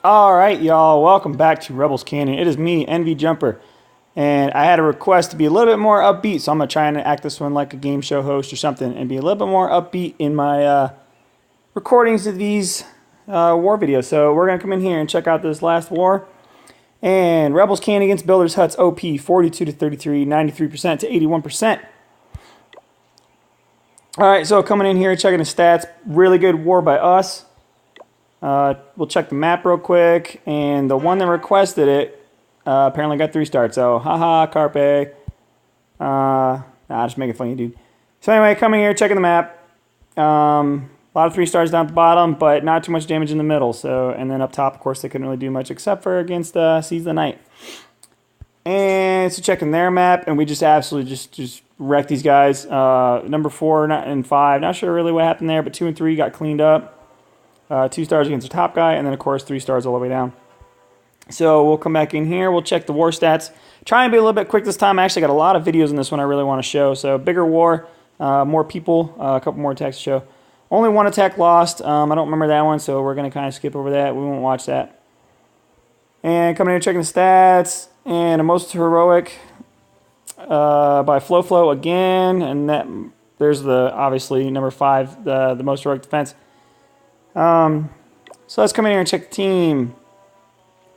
Alright, y'all, welcome back to Rebels Canyon. It is me, Envy Jumper, and I had a request to be a little bit more upbeat, so I'm going to try and act this one like a game show host or something, and be a little bit more upbeat in my recordings of these war videos. So we're going to come in here and check out this last war, and Rebels Canyon against Builders Huts OP, 42 to 33, 93% to 81%. Alright, so coming in here, checking the stats, really good war by us. We'll check the map real quick, and the one that requested it apparently got 3 stars. So, haha, Carpe. Just making fun of you, dude. So anyway, coming here, checking the map. A lot of 3 stars down at the bottom, but not too much damage in the middle. So, and then up top, of course, they couldn't really do much except for against Seize the Night. And so checking their map, and we just absolutely just wrecked these guys. Number 4 and 5, not sure really what happened there, but 2 and 3 got cleaned up. 2 stars against the top guy, and then of course 3 stars all the way down. So we'll come back in here, we'll check the war stats. Try and be a little bit quick this time. I actually got a lot of videos in this one I really want to show. So bigger war, more people, a couple more attacks to show. Only 1 attack lost. I don't remember that one, so we're going to kind of skip over that. We won't watch that. And coming in here checking the stats, and a most heroic by Flo Flo again, and that there's the obviously number 5, the most heroic defense. So let's come in here and check the team.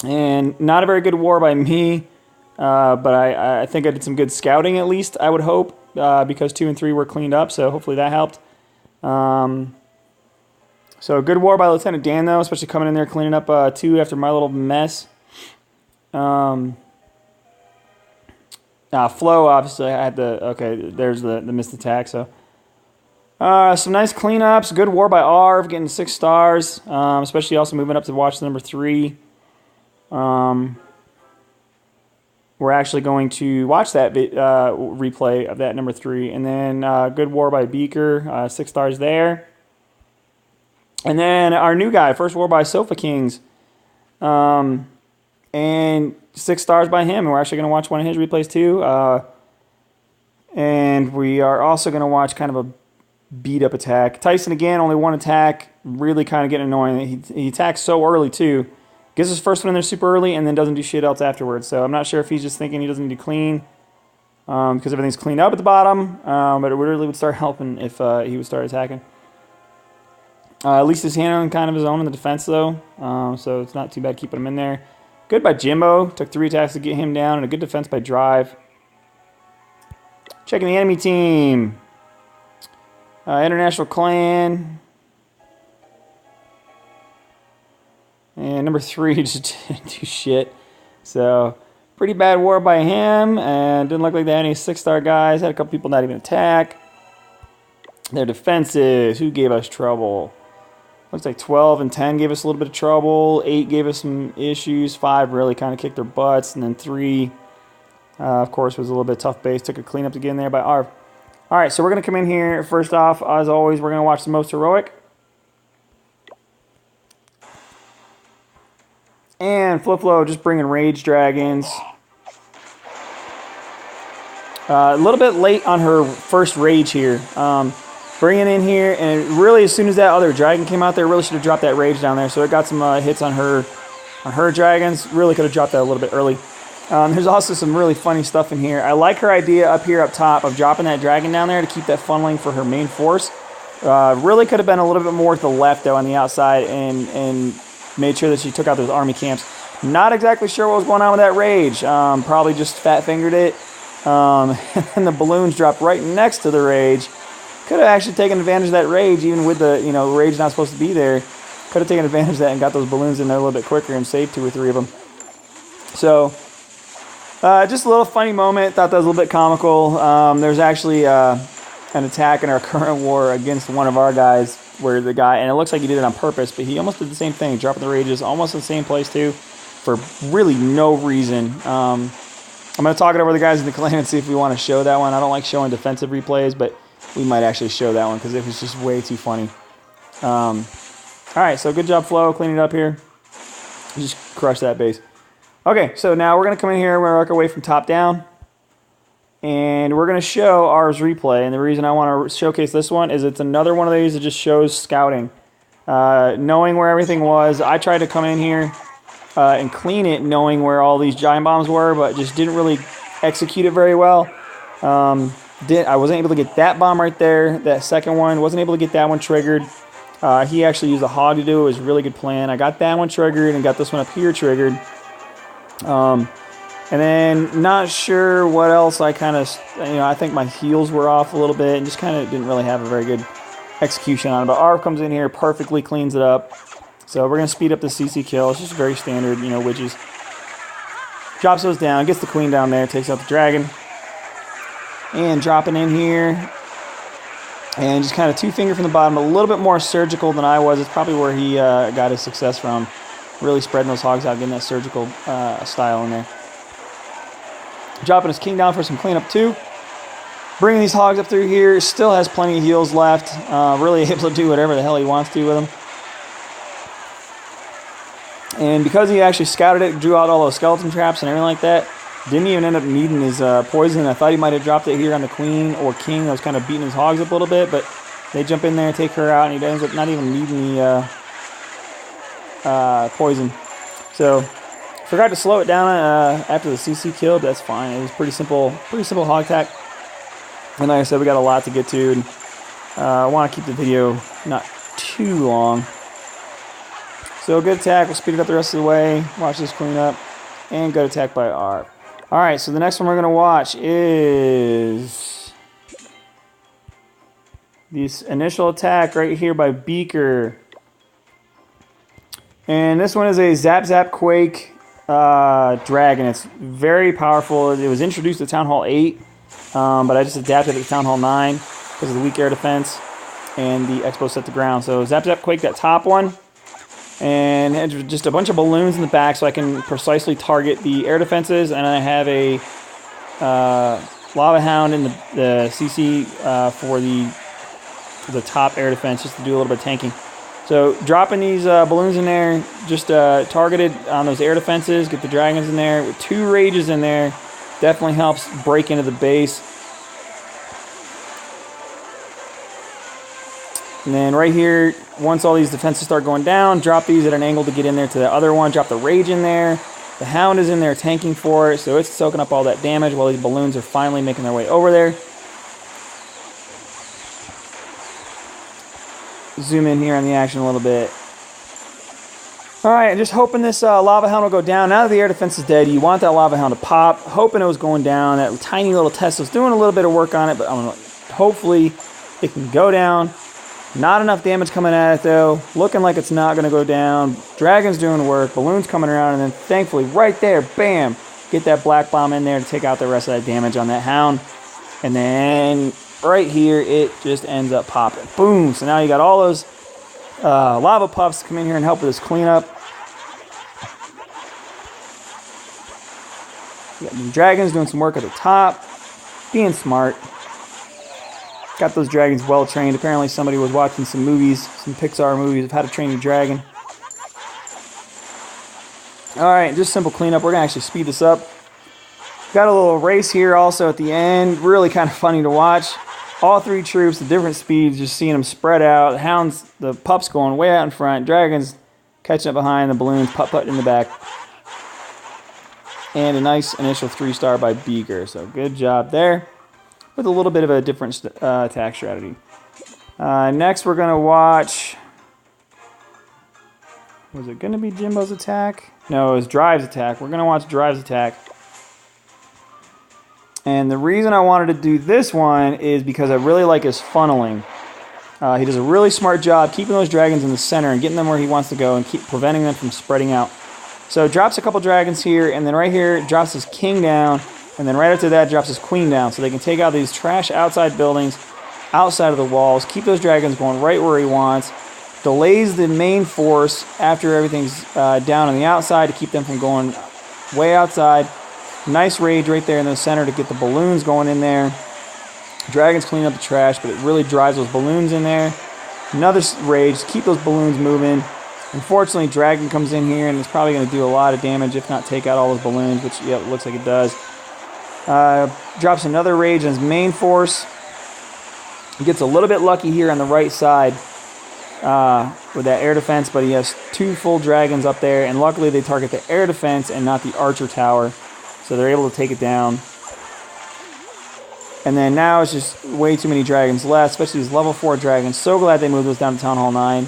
And not a very good war by me, but I think I did some good scouting at least, I would hope, because 2 and 3 were cleaned up, so hopefully that helped. So good war by Lieutenant Dan, though, especially coming in there cleaning up 2 after my little mess. Flo, obviously, I had the, okay, there's the missed attack, so. Some nice cleanups. Good war by Arv, getting 6 stars. Especially also moving up to watch the number 3. We're actually going to watch that replay of that number 3. And then good war by Beaker, 6 stars there. And then our new guy, first war by SofaKings. And 6 stars by him. And we're actually going to watch one of his replays too. And we are also going to watch kind of a beat up attack. Tyson again, only 1 attack, really kind of getting annoying. He attacks so early too. Gets his first one in there super early and then doesn't do shit else afterwards. So I'm not sure if he's just thinking he doesn't need to clean because everything's cleaned up at the bottom. But it really would start helping if he would start attacking. At least he's handling kind of his own in the defense though. So it's not too bad keeping him in there. Good by Jimbo. Took 3 attacks to get him down, and a good defense by Drive. Checking the enemy team. International Clan. And number 3 just didn't do shit. So, pretty bad war by him. And didn't look like they had any 6-star guys. Had a couple people not even attack. Their defenses. Who gave us trouble? Looks like 12 and 10 gave us a little bit of trouble. 8 gave us some issues. 5 really kind of kicked their butts. And then 3, of course, was a little bit tough base. Took a cleanup to get in there by Arv. Alright, so we're going to come in here. First off, as always, we're going to watch the most heroic. And Flo Flo just bringing Rage Dragons. A little bit late on her first Rage here. Bringing in here, and really as soon as that other dragon came out there, really should have dropped that Rage down there. So it got some hits on her dragons. Really could have dropped that a little bit early. There's also some really funny stuff in here. I like her idea up here up top of dropping that dragon down there to keep that funneling for her main force. Really could have been a little bit more to the left though on the outside and made sure that she took out those army camps. Not exactly sure what was going on with that Rage. Probably just fat fingered it. And the balloons dropped right next to the Rage. Could have actually taken advantage of that Rage even with the Rage not supposed to be there. Could have taken advantage of that and got those balloons in there a little bit quicker and saved 2 or 3 of them. So just a little funny moment. Thought that was a little bit comical. There's actually an attack in our current war against one of our guys where the guy, and it looks like he did it on purpose, but he almost did the same thing, dropping the Rages almost in the same place too, for really no reason. I'm going to talk it over the guys in the clan and see if we want to show that one. I don't like showing defensive replays, but we might actually show that one because it was just way too funny. Alright, so good job, Flo, cleaning it up here. Just crush that base. Okay, so now we're going to come in here, we're going to work our way from top down, and we're going to show ours replay, and the reason I want to showcase this one is it's another one of these that just shows scouting. Knowing where everything was, I tried to come in here and clean it, knowing where all these giant bombs were, but just didn't really execute it very well. I wasn't able to get that bomb right there. That second one, wasn't able to get that one triggered. He actually used a hog to do it. It was a really good plan. I got that one triggered and got this one up here triggered. And then not sure what else I kind of, I think my heels were off a little bit and just kind of didn't really have a very good execution on it. But Arv comes in here, perfectly cleans it up. So we're going to speed up the CC kill. It's just very standard, widgets. Drops those down, gets the queen down there, takes out the dragon. And dropping in here. And just kind of two-finger from the bottom, a little bit more surgical than I was. It's probably where he got his success from. Really spreading those hogs out, getting that surgical style in there. Dropping his king down for some cleanup too. Bringing these hogs up through here. Still has plenty of heals left. Really able to do whatever the hell he wants to do with them. And because he actually scouted it, drew out all those skeleton traps and everything like that, didn't even end up needing his poison. I thought he might have dropped it here on the queen or king. I was kind of beating his hogs up a little bit, but they jump in there, take her out, and he ends up not even needing the poison. So forgot to slow it down after the CC kill, but that's fine. It was pretty simple hog attack. And like I said, we got a lot to get to, and I want to keep the video not too long. So good attack. We'll speed it up the rest of the way. Watch this clean up, and good attack by Arv. All right, so the next one we're gonna watch is this initial attack right here by Beaker. And this one is a Zap-Quake Dragon. It's very powerful. It was introduced to Town Hall 8, but I just adapted it to Town Hall 9 because of the weak air defense and the expo set to ground. So Zap-Quake, that top one, and just a bunch of balloons in the back so I can precisely target the air defenses. And I have a Lava Hound in the CC for the top air defense, just to do a little bit of tanking. So dropping these balloons in there, just targeted on those air defenses, get the dragons in there. With 2 rages in there, definitely helps break into the base. And then right here, once all these defenses start going down, drop these at an angle to get in there to the other one. Drop the rage in there. The hound is in there tanking for it, so it's soaking up all that damage while these balloons are finally making their way over there. Zoom in here on the action a little bit. Alright, just hoping this Lava Hound will go down. Now that the air defense is dead, you want that Lava Hound to pop. Hoping it was going down. That tiny little Tesla's doing a little bit of work on it, but hopefully it can go down. Not enough damage coming at it though. Looking like it's not going to go down. Dragon's doing the work. Balloons coming around, and then thankfully right there, bam, get that black bomb in there to take out the rest of that damage on that hound. And then right here, it just ends up popping. Boom! So now you got all those lava puffs come in here and help with this cleanup. You got the dragons doing some work at the top, being smart. Got those dragons well trained. Apparently somebody was watching some movies, some Pixar movies of how to train your dragon. Alright, just simple cleanup. We're going to actually speed this up. Got a little race here also at the end. Really kind of funny to watch. All 3 troops at different speeds, just seeing them spread out. The hounds, the pups going way out in front. Dragons catching up behind. The balloons putt-putt in the back. And a nice initial 3-star by Beaker. So good job there. With a little bit of a different attack strategy. Next we're going to watch... Was it going to be Jimbo's attack? No, it was Drive's attack. We're going to watch Drive's attack. And the reason I wanted to do this one is because I really like his funneling. He does a really smart job keeping those dragons in the center and getting them where he wants to go and keep preventing them from spreading out. So drops a couple dragons here, and then right here drops his king down, and then right after that drops his queen down. So they can take out these trash outside buildings, outside of the walls, keep those dragons going right where he wants, delays the main force after everything's down on the outside to keep them from going way outside. Nice rage right there in the center to get the balloons going in there. Dragons clean up the trash, but it really drives those balloons in there. Another rage, keep those balloons moving. Unfortunately, Dragon comes in here and it's probably going to do a lot of damage, if not take out all those balloons, which, yeah, it looks like it does. Drops another rage on his main force. He gets a little bit lucky here on the right side. with that air defense, but he has 2 full dragons up there, and luckily they target the air defense and not the archer tower, so they're able to take it down. And then now it's just way too many dragons left, especially these level 4 dragons. So glad they moved those down to Town Hall 9.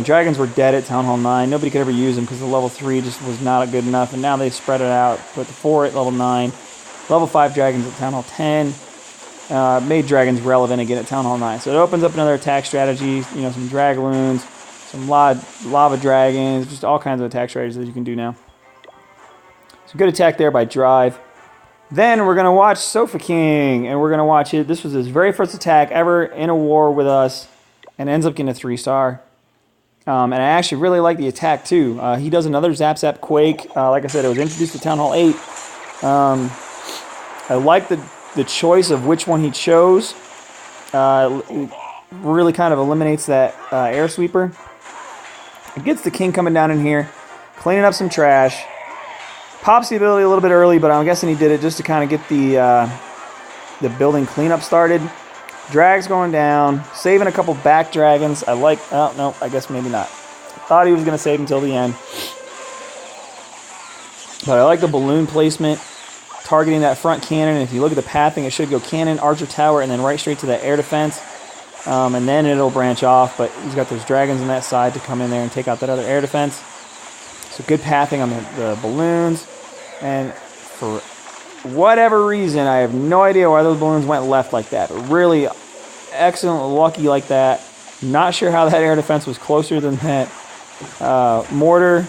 Dragons were dead at Town Hall 9. Nobody could ever use them because the level 3 just was not good enough, and now they spread it out. Put the 4 at level 9, level 5 dragons at Town Hall 10. Made dragons relevant again at Town Hall 9. So it opens up another attack strategy, you know, some dragloons, some lava dragons, just all kinds of attack strategies that you can do now. So good attack there by Drive. Then we're going to watch SofaKing, and we're going to watch it. This was his very first attack ever in a war with us, and ends up getting a 3-star. And I actually really like the attack, too. He does another Zap-Quake. Like I said, it was introduced to Town Hall 8. I like the choice of which one he chose. It really kind of eliminates that air sweeper. It gets the king coming down in here, cleaning up some trash. Pops the ability a little bit early, but I'm guessing he did it just to kind of get the building cleanup started. Drag's going down, saving a couple back dragons. I like, oh no, I guess maybe not. Thought he was going to save until the end. But I like the balloon placement, targeting that front cannon. If you look at the pathing, it should go cannon, archer tower, and then right straight to that air defense. And then it'll branch off, but he's got those dragons on that side to come in there and take out that other air defense. So good pathing on the balloons. And for whatever reason, I have no idea why those balloons went left like that. But really excellent, lucky like that. Not sure how that air defense was closer than that mortar.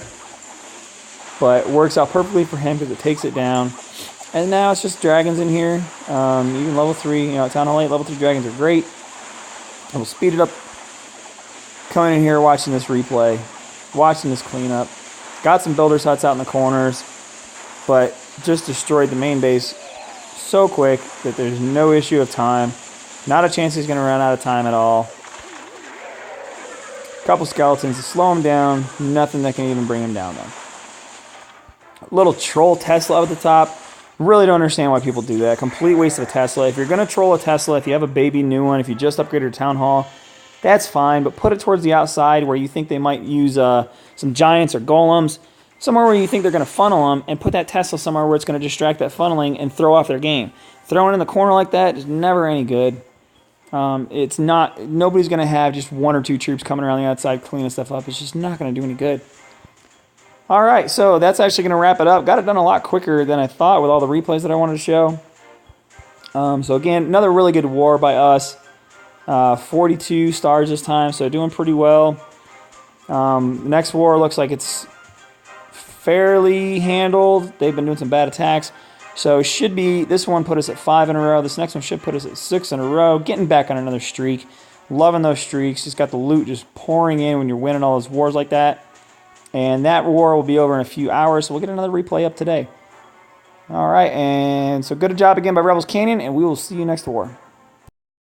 But works out perfectly for him because it takes it down. And now it's just dragons in here. Even level 3, you know, Town Hall 8, level 3 dragons are great. And we'll speed it up. Coming in here, watching this replay. Watching this cleanup. Got some builders huts out in the corners. But just destroyed the main base so quick that there's no issue of time. Not a chance he's going to run out of time at all. Couple skeletons to slow him down. Nothing that can even bring him down, though. Little troll Tesla up at the top. Really don't understand why people do that. Complete waste of a Tesla. If you're going to troll a Tesla, if you have a baby new one, if you just upgraded your Town Hall, that's fine. But put it towards the outside where you think they might use some giants or golems. Somewhere where you think they're going to funnel them, and put that Tesla somewhere where it's going to distract that funneling and throw off their game. Throwing in the corner like that is never any good. It's not. Nobody's going to have just 1 or 2 troops coming around the outside cleaning stuff up. It's just not going to do any good. All right, so that's actually going to wrap it up. Got it done a lot quicker than I thought with all the replays that I wanted to show. So again, another really good war by us. 42 stars this time, so doing pretty well. Next war looks like it's fairly handled. They've been doing some bad attacks. So should be, this one put us at 5 in a row. This next one should put us at 6 in a row. Getting back on another streak. Loving those streaks. Just got the loot just pouring in when you're winning all those wars like that. And that war will be over in a few hours, so we'll get another replay up today. All right, and so good job again by Rebels Canyon, and we will see you next war.